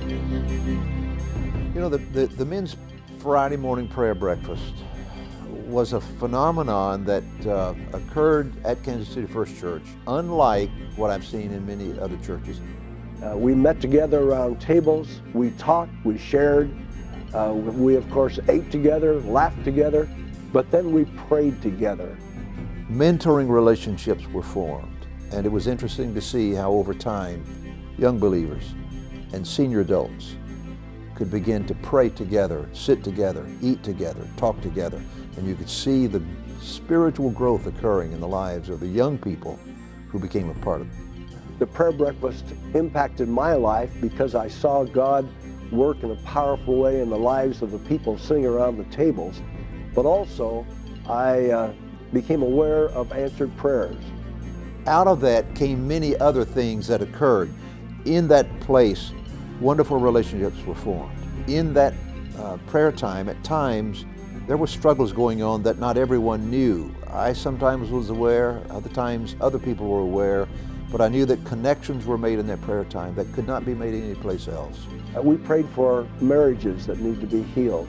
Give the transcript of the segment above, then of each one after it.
You know, the men's Friday morning prayer breakfast was a phenomenon that occurred at Kansas City First Church, unlike what I've seen in many other churches. We met together around tables, we talked, we shared, we of course ate together, laughed together, but then we prayed together. Mentoring relationships were formed, and it was interesting to see how over time young believers and senior adults could begin to pray together, sit together, eat together, talk together, and you could see the spiritual growth occurring in the lives of the young people who became a part of it. The prayer breakfast impacted my life because I saw God work in a powerful way in the lives of the people sitting around the tables, but also I became aware of answered prayers. Out of that came many other things that occurred. In that place, wonderful relationships were formed. In that prayer time, at times, there were struggles going on that not everyone knew. I sometimes was aware, other times other people were aware, but I knew that connections were made in that prayer time that could not be made anyplace else. We prayed for marriages that need to be healed.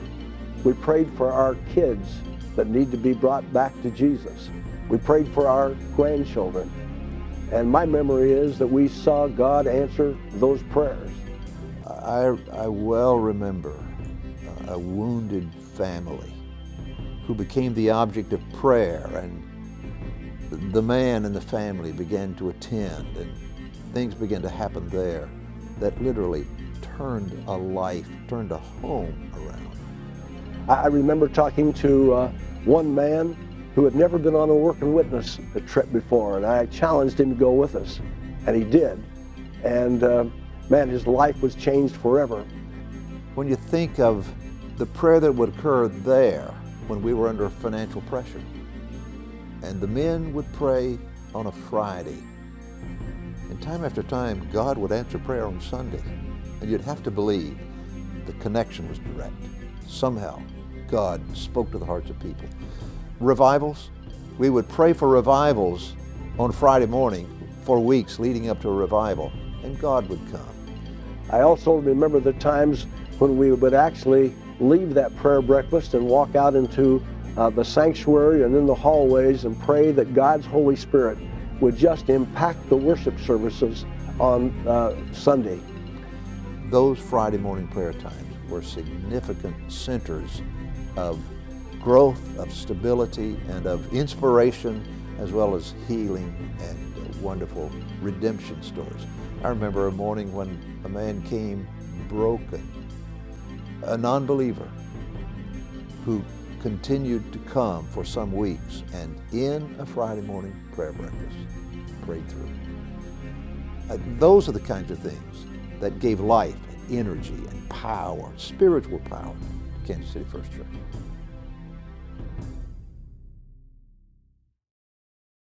We prayed for our kids that need to be brought back to Jesus. We prayed for our grandchildren. And my memory is that we saw God answer those prayers. I well remember a wounded family who became the object of prayer, and the man and the family began to attend, and things began to happen there that literally turned a life, turned a home around. I remember talking to one man who had never been on a work and witness trip before, and I challenged him to go with us, and he did. And man, his life was changed forever. When you think of the prayer that would occur there when we were under financial pressure, and the men would pray on a Friday, and time after time, God would answer prayer on Sunday, and you'd have to believe the connection was direct. Somehow, God spoke to the hearts of people. Revivals, we would pray for revivals on Friday morning for weeks leading up to a revival, and God would come. I also remember the times when we would actually leave that prayer breakfast and walk out into the sanctuary and in the hallways and pray that God's Holy Spirit would just impact the worship services on Sunday. Those Friday morning prayer times were significant centers of growth, of stability, and of inspiration, as well as healing and wonderful redemption stories. I remember a morning when a man came broken, a non-believer who continued to come for some weeks, and in a Friday morning prayer breakfast, prayed through. Those are the kinds of things that gave life and energy and power, spiritual power, to Kansas City First Church.